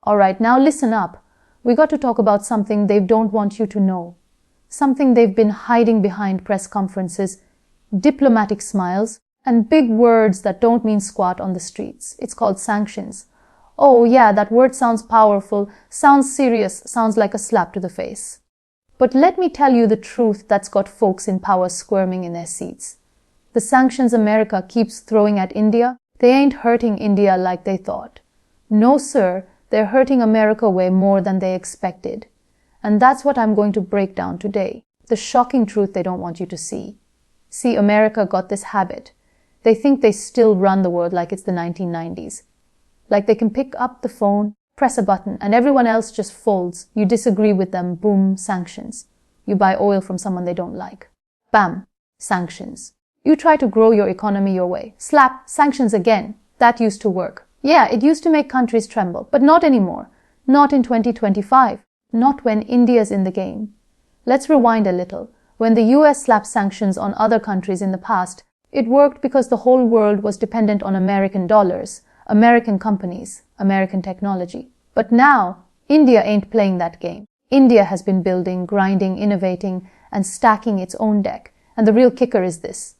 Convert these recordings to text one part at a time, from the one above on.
Alright, now listen up. We got to talk about something they don't want you to know. Something they've been hiding behind press conferences, diplomatic smiles, and big words that don't mean squat on the streets. It's called sanctions. Oh yeah, that word sounds powerful, sounds serious, sounds like a slap to the face. But let me tell you the truth that's got folks in power squirming in their seats. The sanctions America keeps throwing at India, they ain't hurting India like they thought. No sir, they're hurting America way more than they expected. And that's what I'm going to break down today. The shocking truth they don't want you to see. See, America got this habit. They think they still run the world like it's the 1990s. Like they can pick up the phone, press a button, and everyone else just folds. You disagree with them, boom, sanctions. You buy oil from someone they don't like. Bam, sanctions. You try to grow your economy your way. Slap, sanctions again. That used to work. Yeah, it used to make countries tremble, but not anymore. Not in 2025. Not when India's in the game. Let's rewind a little. When the US slapped sanctions on other countries in the past, it worked because the whole world was dependent on American dollars, American companies, American technology. But now, India ain't playing that game. India has been building, grinding, innovating, and stacking its own deck. And the real kicker is this.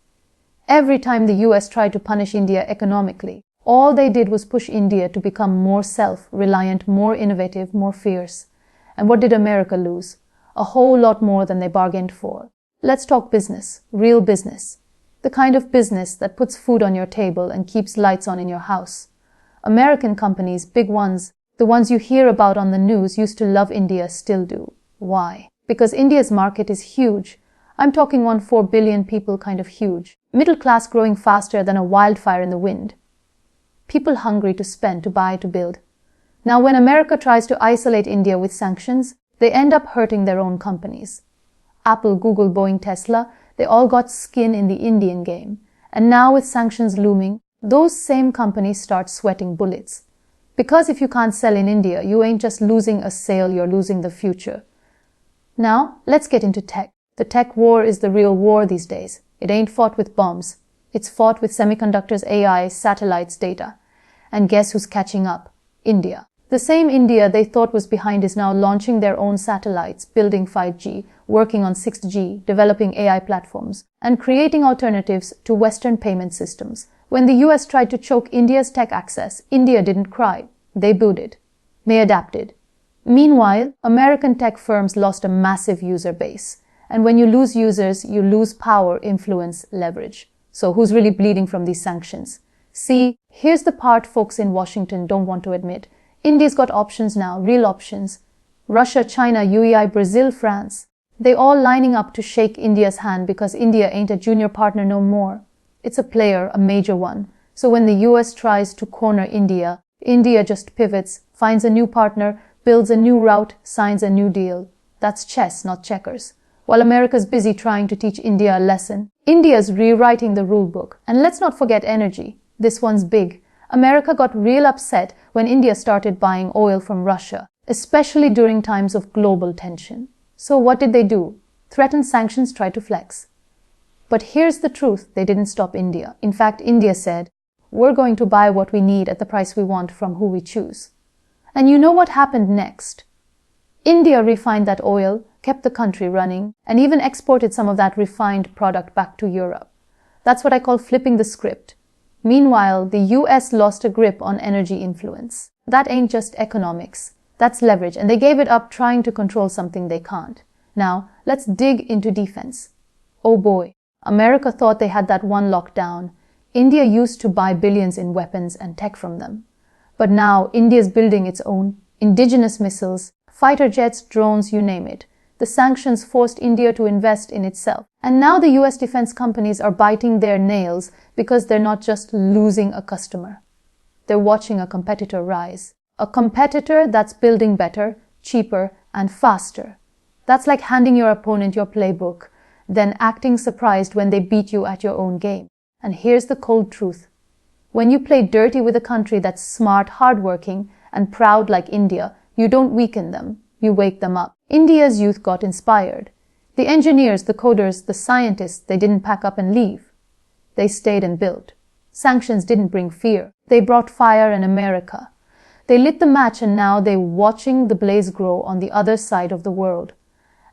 Every time the US tried to punish India economically, all they did was push India to become more self-reliant, more innovative, more fierce. And what did America lose? A whole lot more than they bargained for. Let's talk business, real business. The kind of business that puts food on your table and keeps lights on in your house. American companies, big ones, the ones you hear about on the news, used to love India, still do. Why? Because India's market is huge. I'm talking 1.4 billion people kind of huge. Middle class growing faster than a wildfire in the wind. People hungry to spend, to buy, to build. Now when America tries to isolate India with sanctions, they end up hurting their own companies. Apple, Google, Boeing, Tesla, they all got skin in the Indian game. And now with sanctions looming, those same companies start sweating bullets. Because if you can't sell in India, you ain't just losing a sale, you're losing the future. Now, let's get into tech. The tech war is the real war these days. It ain't fought with bombs. It's fought with semiconductors, AI, satellites, data. And guess who's catching up? India. The same India they thought was behind is now launching their own satellites, building 5G, working on 6G, developing AI platforms, and creating alternatives to Western payment systems. When the US tried to choke India's tech access, India didn't cry. They booted. They adapted. Meanwhile, American tech firms lost a massive user base. And when you lose users, you lose power, influence, leverage. So who's really bleeding from these sanctions? See, here's the part folks in Washington don't want to admit. India's got options now, real options. Russia, China, UAE, Brazil, France. They all lining up to shake India's hand because India ain't a junior partner no more. It's a player, a major one. So when the US tries to corner India, India just pivots, finds a new partner, builds a new route, signs a new deal. That's chess, not checkers. While America's busy trying to teach India a lesson, India's rewriting the rule book. And let's not forget energy. This one's big. America got real upset when India started buying oil from Russia, especially during times of global tension. So what did they do? Threaten sanctions, try to flex. But here's the truth, they didn't stop India. In fact, India said, we're going to buy what we need at the price we want from who we choose. And you know what happened next? India refined that oil, kept the country running, and even exported some of that refined product back to Europe. That's what I call flipping the script. Meanwhile, the US lost a grip on energy influence. That ain't just economics. That's leverage, and they gave it up trying to control something they can't. Now, let's dig into defense. Oh boy, America thought they had that one locked down. India used to buy billions in weapons and tech from them. But now, India's building its own indigenous missiles, fighter jets, drones, you name it. The sanctions forced India to invest in itself. And now the US defense companies are biting their nails because they're not just losing a customer. They're watching a competitor rise. A competitor that's building better, cheaper, and faster. That's like handing your opponent your playbook, then acting surprised when they beat you at your own game. And here's the cold truth. When you play dirty with a country that's smart, hardworking, and proud like India, you don't weaken them, you wake them up. India's youth got inspired. The engineers, the coders, the scientists, they didn't pack up and leave. They stayed and built. Sanctions didn't bring fear. They brought fire and America. They lit the match and now they're watching the blaze grow on the other side of the world.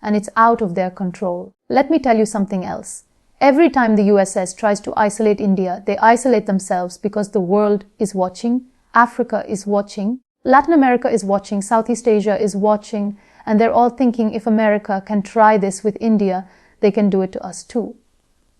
And it's out of their control. Let me tell you something else. Every time the USS tries to isolate India, they isolate themselves because the world is watching, Africa is watching, Latin America is watching, Southeast Asia is watching, and they're all thinking if America can try this with India, they can do it to us too.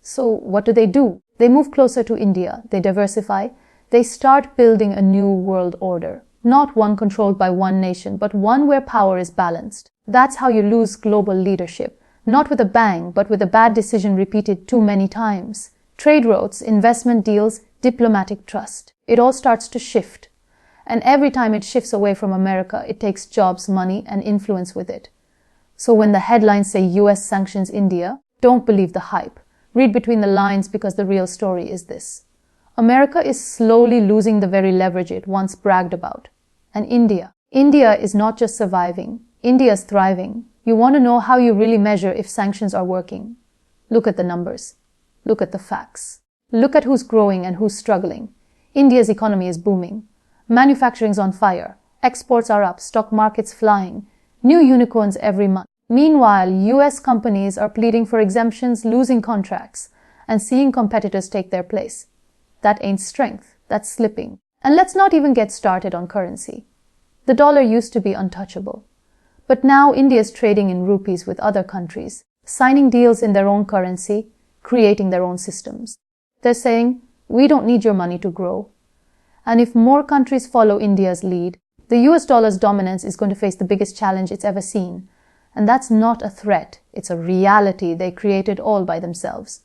So what do? They move closer to India, they diversify, they start building a new world order. Not one controlled by one nation, but one where power is balanced. That's how you lose global leadership. Not with a bang, but with a bad decision repeated too many times. Trade routes, investment deals, diplomatic trust. It all starts to shift. And every time it shifts away from America, it takes jobs, money, and influence with it. So when the headlines say US sanctions India, don't believe the hype. Read between the lines because the real story is this. America is slowly losing the very leverage it once bragged about. And India is not just surviving. India is thriving. You want to know how you really measure if sanctions are working? Look at the numbers. Look at the facts. Look at who's growing and who's struggling. India's economy is booming. Manufacturing's on fire. Exports are up. Stock market's flying. New unicorns every month. Meanwhile, US companies are pleading for exemptions, losing contracts, and seeing competitors take their place. That ain't strength. That's slipping. And let's not even get started on currency. The dollar used to be untouchable. But now India is trading in rupees with other countries, signing deals in their own currency, creating their own systems. They're saying, we don't need your money to grow. And if more countries follow India's lead, the US dollar's dominance is going to face the biggest challenge it's ever seen. And that's not a threat. It's a reality they created all by themselves.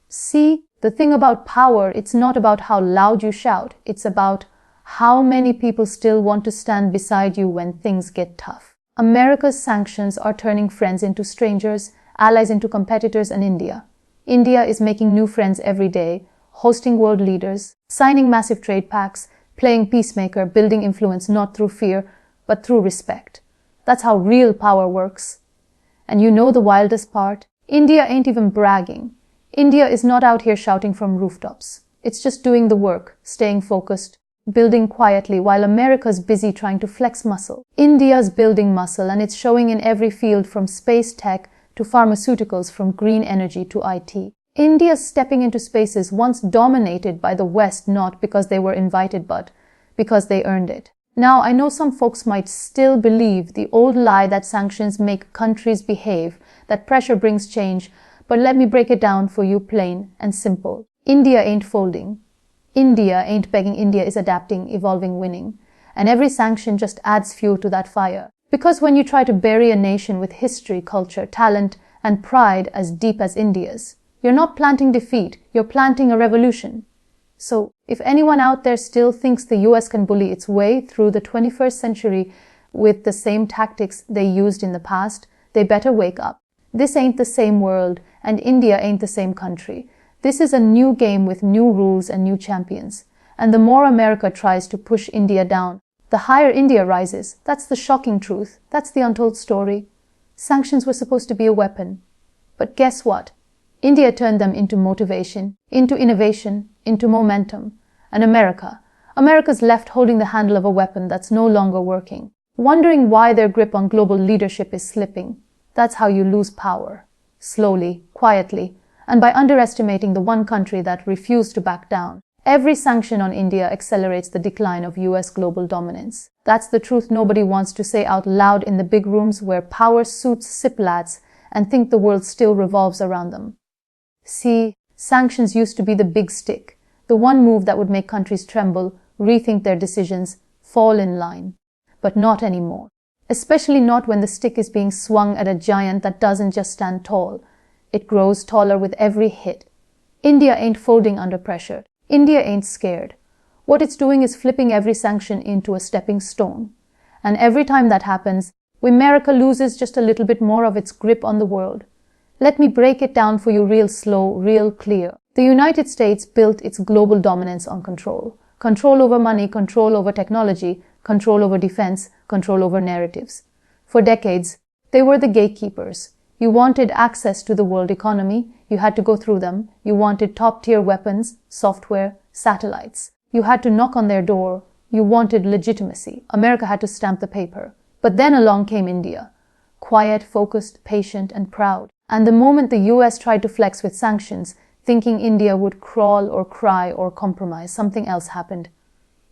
See, the thing about power, it's not about how loud you shout. It's about how many people still want to stand beside you when things get tough. America's sanctions are turning friends into strangers, allies into competitors, and India. India is making new friends every day, hosting world leaders, signing massive trade pacts, playing peacemaker, building influence not through fear, but through respect. That's how real power works. And you know the wildest part? India ain't even bragging. India is not out here shouting from rooftops. It's just doing the work, staying focused, building quietly while America's busy trying to flex muscle. India's building muscle, and it's showing in every field from space tech to pharmaceuticals, from green energy to IT. India's stepping into spaces once dominated by the West, not because they were invited, but because they earned it. Now, I know some folks might still believe the old lie that sanctions make countries behave, that pressure brings change, but let me break it down for you plain and simple. India ain't folding. India ain't begging. India is adapting, evolving, winning. And every sanction just adds fuel to that fire. Because when you try to bury a nation with history, culture, talent, and pride as deep as India's, you're not planting defeat, you're planting a revolution. So, if anyone out there still thinks the US can bully its way through the 21st century with the same tactics they used in the past, they better wake up. This ain't the same world, and India ain't the same country. This is a new game with new rules and new champions. And the more America tries to push India down, the higher India rises. That's the shocking truth. That's the untold story. Sanctions were supposed to be a weapon. But guess what? India turned them into motivation, into innovation, into momentum. And America's left holding the handle of a weapon that's no longer working, wondering why their grip on global leadership is slipping. That's how you lose power. Slowly, quietly, and by underestimating the one country that refused to back down. Every sanction on India accelerates the decline of US global dominance. That's the truth nobody wants to say out loud in the big rooms where power suits sip lads and think the world still revolves around them. See, sanctions used to be the big stick, the one move that would make countries tremble, rethink their decisions, fall in line. But not anymore. Especially not when the stick is being swung at a giant that doesn't just stand tall. It grows taller with every hit. India ain't folding under pressure. India ain't scared. What it's doing is flipping every sanction into a stepping stone. And every time that happens, America loses just a little bit more of its grip on the world. Let me break it down for you real slow, real clear. The United States built its global dominance on control. Control over money, control over technology, control over defense, control over narratives. For decades, they were the gatekeepers. You wanted access to the world economy, you had to go through them. You wanted top-tier weapons, software, satellites. You had to knock on their door, You wanted legitimacy. America had to stamp the paper. But then along came India. Quiet, focused, patient, and proud. And the moment the US tried to flex with sanctions, thinking India would crawl or cry or compromise, something else happened.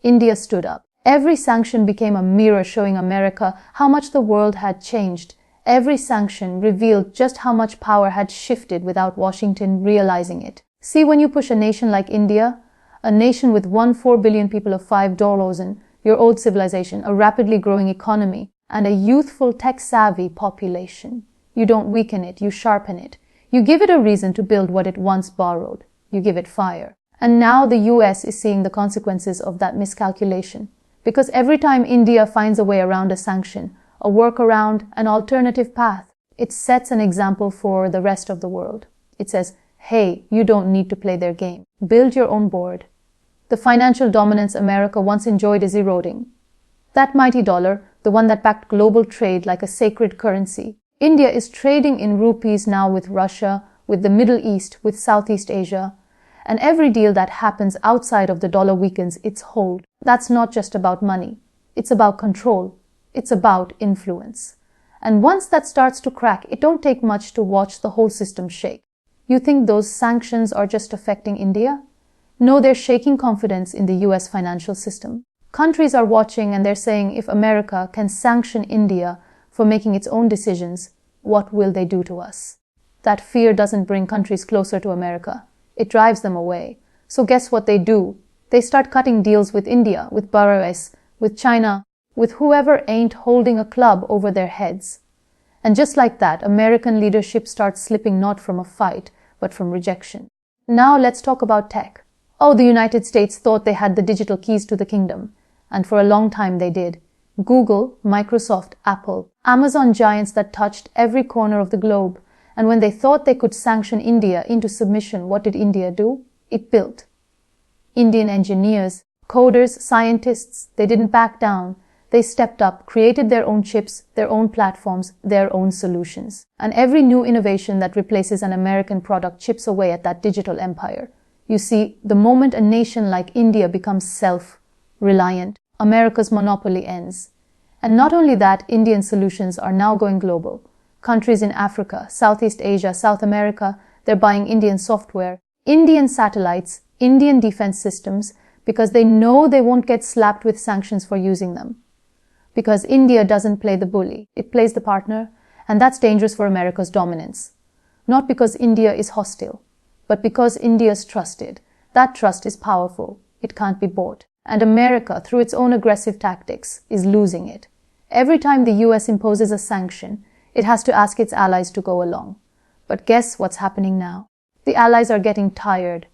India stood up. Every sanction became a mirror showing America how much the world had changed. Every sanction revealed just how much power had shifted without Washington realizing it. See, when you push a nation like India, a nation with 1.4 billion people of $5 in your old civilization, a rapidly growing economy, and a youthful, tech-savvy population, you don't weaken it, you sharpen it. You give it a reason to build what it once borrowed. You give it fire. And now the US is seeing the consequences of that miscalculation. Because every time India finds a way around a sanction, a workaround, an alternative path, it sets an example for the rest of the world. It says, hey, you don't need to play their game. Build your own board. The financial dominance America once enjoyed is eroding. That mighty dollar, the one that backed global trade like a sacred currency. India is trading in rupees now with Russia, with the Middle East, with Southeast Asia. And every deal that happens outside of the dollar weakens its hold. That's not just about money. It's about control. It's about influence. And once that starts to crack, it don't take much to watch the whole system shake. You think those sanctions are just affecting India? No, they're shaking confidence in the US financial system. Countries are watching and they're saying, if America can sanction India for making its own decisions, what will they do to us? That fear doesn't bring countries closer to America. It drives them away. So guess what they do? They start cutting deals with India, with brilliance, with China, with whoever ain't holding a club over their heads. And just like that, American leadership starts slipping not from a fight, but from rejection. Now let's talk about tech. Oh, the United States thought they had the digital keys to the kingdom. And for a long time they did. Google, Microsoft, Apple, Amazon giants that touched every corner of the globe. And when they thought they could sanction India into submission, what did India do? It built. Indian engineers, coders, scientists, they didn't back down. They stepped up, created their own chips, their own platforms, their own solutions. And every new innovation that replaces an American product chips away at that digital empire. You see, the moment a nation like India becomes self-reliant, America's monopoly ends. And not only that, Indian solutions are now going global. Countries in Africa, Southeast Asia, South America, they're buying Indian software, Indian satellites, Indian defense systems, because they know they won't get slapped with sanctions for using them. Because India doesn't play the bully, it plays the partner, and that's dangerous for America's dominance. Not because India is hostile, but because India is trusted. That trust is powerful. It can't be bought. And America, through its own aggressive tactics, is losing it. Every time the US imposes a sanction, it has to ask its allies to go along. But guess what's happening now? The allies are getting tired.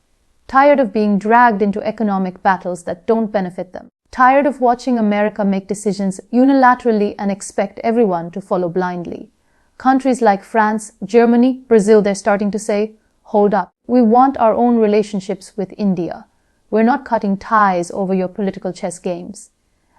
Tired of being dragged into economic battles that don't benefit them. Tired of watching America make decisions unilaterally and expect everyone to follow blindly. Countries like France, Germany, Brazil, they're starting to say, hold up, we want our own relationships with India. We're not cutting ties over your political chess games.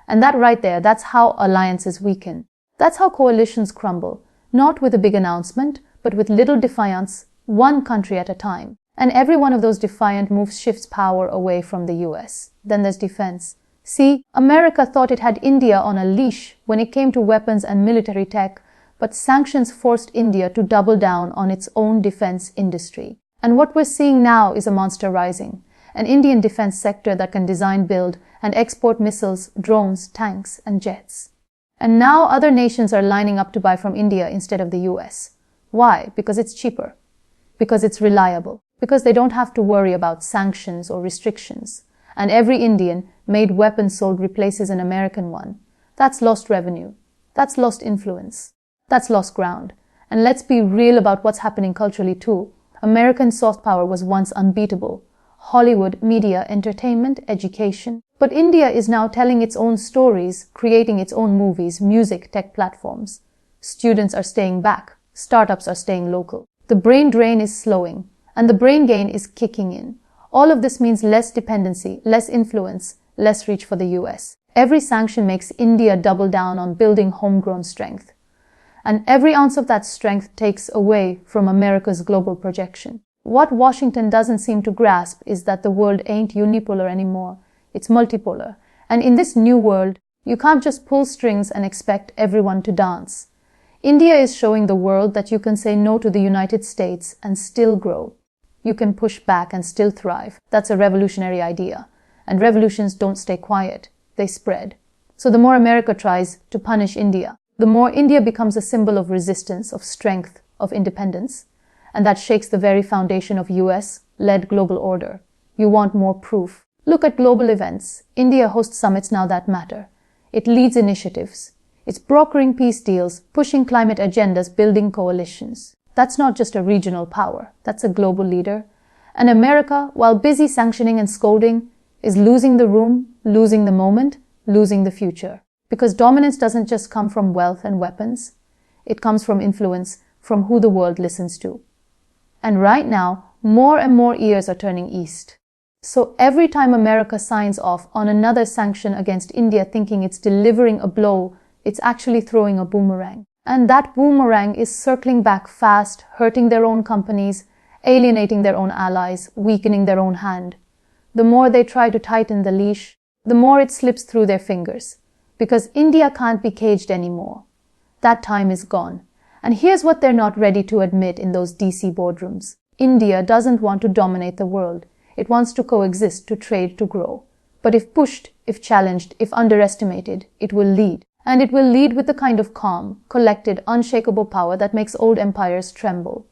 And that right there, that's how alliances weaken. That's how coalitions crumble. Not with a big announcement, but with little defiance, one country at a time. And every one of those defiant moves shifts power away from the US. Then there's defense. See, America thought it had India on a leash when it came to weapons and military tech, but sanctions forced India to double down on its own defense industry. And what we're seeing now is a monster rising. An Indian defense sector that can design, build, and export missiles, drones, tanks, and jets. And now other nations are lining up to buy from India instead of the US. Why? Because it's cheaper. Because it's reliable. Because they don't have to worry about sanctions or restrictions. And every Indian-made weapon sold replaces an American one. That's lost revenue. That's lost influence. That's lost ground. And let's be real about what's happening culturally too. American soft power was once unbeatable. Hollywood, media, entertainment, education. But India is now telling its own stories, creating its own movies, music, tech platforms. Students are staying back. Startups are staying local. The brain drain is slowing, and the brain gain is kicking in. All of this means less dependency, less influence, less reach for the US. Every sanction makes India double down on building homegrown strength. And every ounce of that strength takes away from America's global projection. What Washington doesn't seem to grasp is that the world ain't unipolar anymore. It's multipolar. And in this new world, you can't just pull strings and expect everyone to dance. India is showing the world that you can say no to the United States and still grow. You can push back and still thrive. That's a revolutionary idea. And revolutions don't stay quiet. They spread. So the more America tries to punish India, the more India becomes a symbol of resistance, of strength, of independence. And that shakes the very foundation of US-led global order. You want more proof. Look at global events. India hosts summits now that matter. It leads initiatives. It's brokering peace deals, pushing climate agendas, building coalitions. That's not just a regional power. That's a global leader. And America, while busy sanctioning and scolding, is losing the room, losing the moment, losing the future. Because dominance doesn't just come from wealth and weapons. It comes from influence, from who the world listens to. And right now, more and more ears are turning east. So every time America signs off on another sanction against India thinking it's delivering a blow, it's actually throwing a boomerang. And that boomerang is circling back fast, hurting their own companies, alienating their own allies, weakening their own hand. The more they try to tighten the leash, the more it slips through their fingers. Because India can't be caged anymore. That time is gone. And here's what they're not ready to admit in those DC boardrooms. India doesn't want to dominate the world. It wants to coexist, to trade, to grow. But if pushed, if challenged, if underestimated, it will lead. And it will lead with the kind of calm, collected, unshakable power that makes old empires tremble.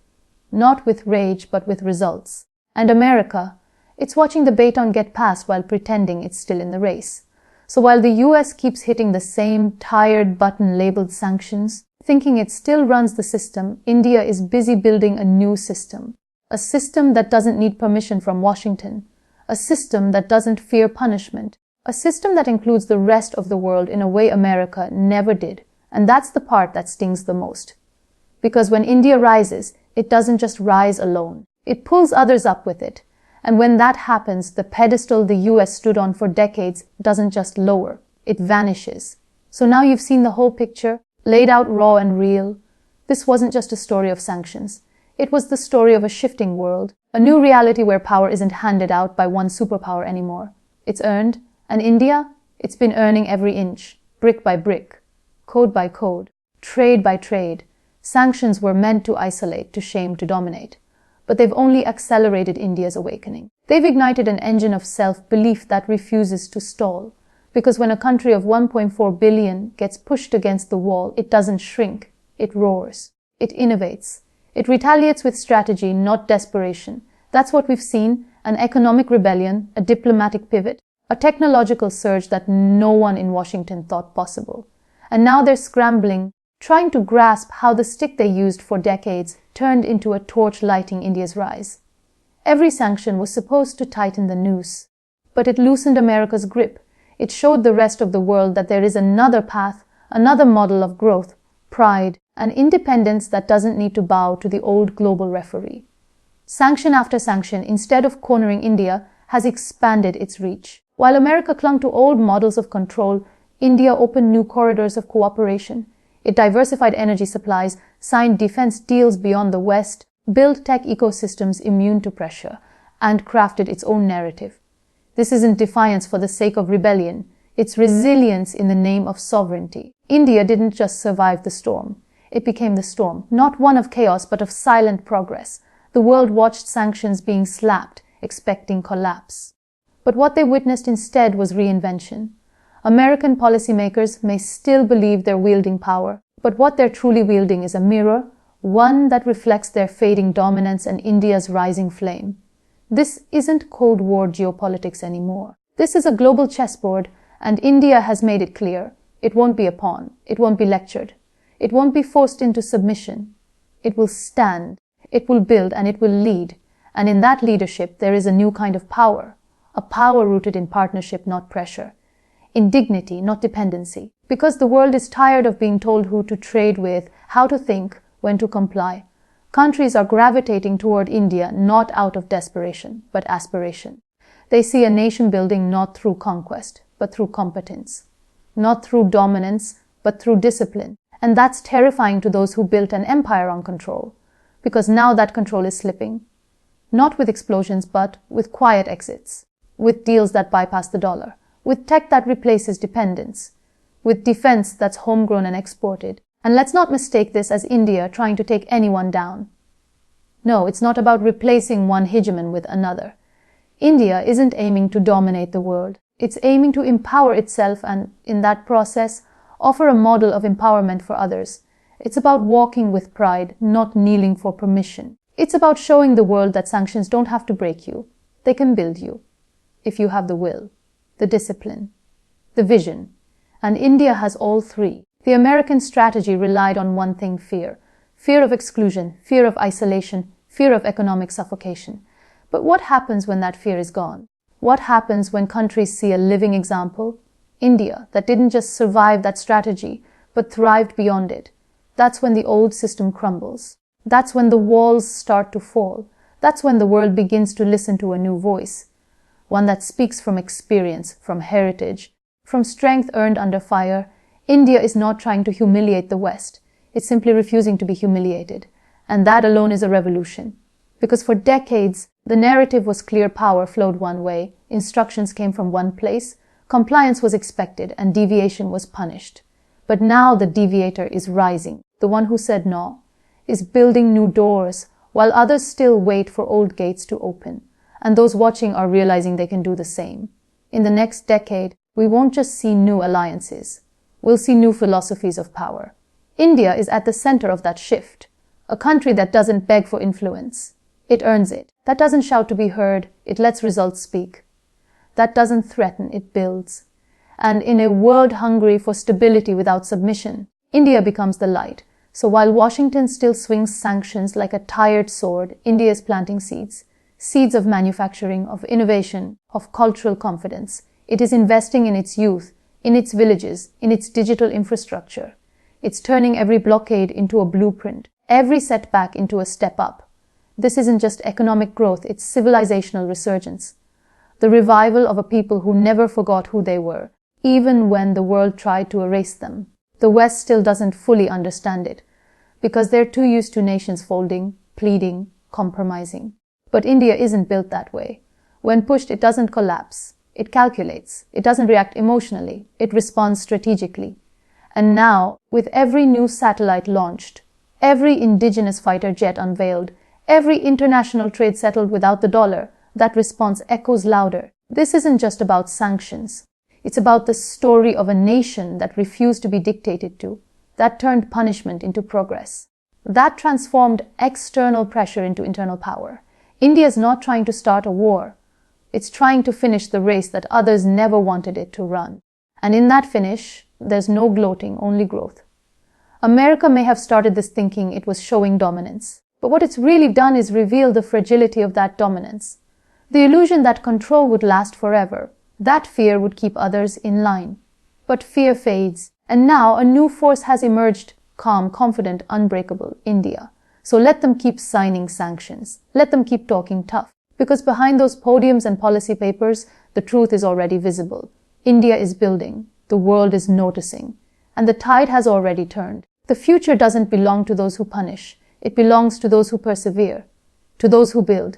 Not with rage, but with results. And America, it's watching the baton get passed while pretending it's still in the race. So while the US keeps hitting the same tired button labeled sanctions, thinking it still runs the system, India is busy building a new system. A system that doesn't need permission from Washington. A system that doesn't fear punishment. A system that includes the rest of the world in a way America never did. And that's the part that stings the most. Because when India rises, it doesn't just rise alone. It pulls others up with it. And when that happens, the pedestal the US stood on for decades doesn't just lower. It vanishes. So now you've seen the whole picture, laid out raw and real. This wasn't just a story of sanctions. It was the story of a shifting world, a new reality where power isn't handed out by one superpower anymore. It's earned. And India, it's been earning every inch, brick by brick, code by code, trade by trade. Sanctions were meant to isolate, to shame, to dominate. But they've only accelerated India's awakening. They've ignited an engine of self-belief that refuses to stall. Because when a country of 1.4 billion gets pushed against the wall, it doesn't shrink, it roars, it innovates. It retaliates with strategy, not desperation. That's what we've seen, an economic rebellion, a diplomatic pivot, a technological surge that no one in Washington thought possible. And now they're scrambling, trying to grasp how the stick they used for decades turned into a torch lighting India's rise. Every sanction was supposed to tighten the noose, but it loosened America's grip. It showed the rest of the world that there is another path, another model of growth, pride, and independence that doesn't need to bow to the old global referee. Sanction after sanction, instead of cornering India, has expanded its reach. While America clung to old models of control, India opened new corridors of cooperation. It diversified energy supplies, signed defense deals beyond the West, built tech ecosystems immune to pressure, and crafted its own narrative. This isn't defiance for the sake of rebellion. It's resilience in the name of sovereignty. India didn't just survive the storm. It became the storm, not one of chaos, but of silent progress. The world watched sanctions being slapped, expecting collapse. But what they witnessed instead was reinvention. American policymakers may still believe they're wielding power, but what they're truly wielding is a mirror, one that reflects their fading dominance and India's rising flame. This isn't Cold War geopolitics anymore. This is a global chessboard, and India has made it clear. It won't be a pawn. It won't be lectured. It won't be forced into submission. It will stand. It will build, and it will lead. And in that leadership, there is a new kind of power. A power rooted in partnership, not pressure. In dignity, not dependency. Because the world is tired of being told who to trade with, how to think, when to comply. Countries are gravitating toward India not out of desperation, but aspiration. They see a nation building not through conquest, but through competence. Not through dominance, but through discipline. And that's terrifying to those who built an empire on control. Because now that control is slipping. Not with explosions, but with quiet exits. With deals that bypass the dollar. with tech that replaces dependence, with defense that's homegrown and exported. And let's not mistake this as India trying to take anyone down. No, it's not about replacing one hegemon with another. India isn't aiming to dominate the world. It's aiming to empower itself and, in that process, offer a model of empowerment for others. It's about walking with pride, not kneeling for permission. It's about showing the world that sanctions don't have to break you. They can build you, if you have the will, the discipline, the vision. And India has all three. The American strategy relied on one thing: fear. Fear of exclusion, fear of isolation, fear of economic suffocation. But what happens when that fear is gone? What happens when countries see a living example? India, that didn't just survive that strategy, but thrived beyond it. That's when the old system crumbles. That's when the walls start to fall. That's when the world begins to listen to a new voice. One that speaks from experience, from heritage, from strength earned under fire. India is not trying to humiliate the West. It's simply refusing to be humiliated. And that alone is a revolution. Because for decades, the narrative was clear: power flowed one way, instructions came from one place, compliance was expected, and deviation was punished. But now the deviator is rising. The one who said no is building new doors, while others still wait for old gates to open. And those watching are realizing they can do the same. In the next decade, we won't just see new alliances. We'll see new philosophies of power. India is at the center of that shift. A country that doesn't beg for influence. It earns it. That doesn't shout to be heard. It lets results speak. That doesn't threaten. It builds. And in a world hungry for stability without submission, India becomes the light. So while Washington still swings sanctions like a tired sword, India is planting seeds. Seeds of manufacturing, of innovation, of cultural confidence. It is investing in its youth, in its villages, in its digital infrastructure. It's turning every blockade into a blueprint, every setback into a step up. This isn't just economic growth, it's civilizational resurgence. The revival of a people who never forgot who they were, even when the world tried to erase them. The West still doesn't fully understand it, because they're too used to nations folding, pleading, compromising. But India isn't built that way. When pushed, it doesn't collapse. It calculates. It doesn't react emotionally. It responds strategically. And now, with every new satellite launched, every indigenous fighter jet unveiled, every international trade settled without the dollar, that response echoes louder. This isn't just about sanctions. It's about the story of a nation that refused to be dictated to, that turned punishment into progress, that transformed external pressure into internal power. India is not trying to start a war. It's trying to finish the race that others never wanted it to run. And in that finish, there's no gloating, only growth. America may have started this thinking it was showing dominance, but what it's really done is reveal the fragility of that dominance. The illusion that control would last forever, that fear would keep others in line. But fear fades, and now a new force has emerged: calm, confident, unbreakable India. So let them keep signing sanctions. Let them keep talking tough. Because behind those podiums and policy papers, the truth is already visible. India is building. The world is noticing. And the tide has already turned. The future doesn't belong to those who punish. It belongs to those who persevere, to those who build,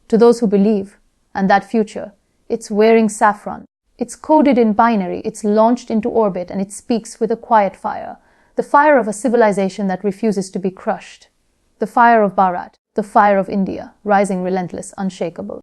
to those who believe. And that future, it's wearing saffron. It's coded in binary. It's launched into orbit, and it speaks with a quiet fire. The fire of a civilization that refuses to be crushed. The fire of Bharat, the fire of India, rising relentless, unshakable.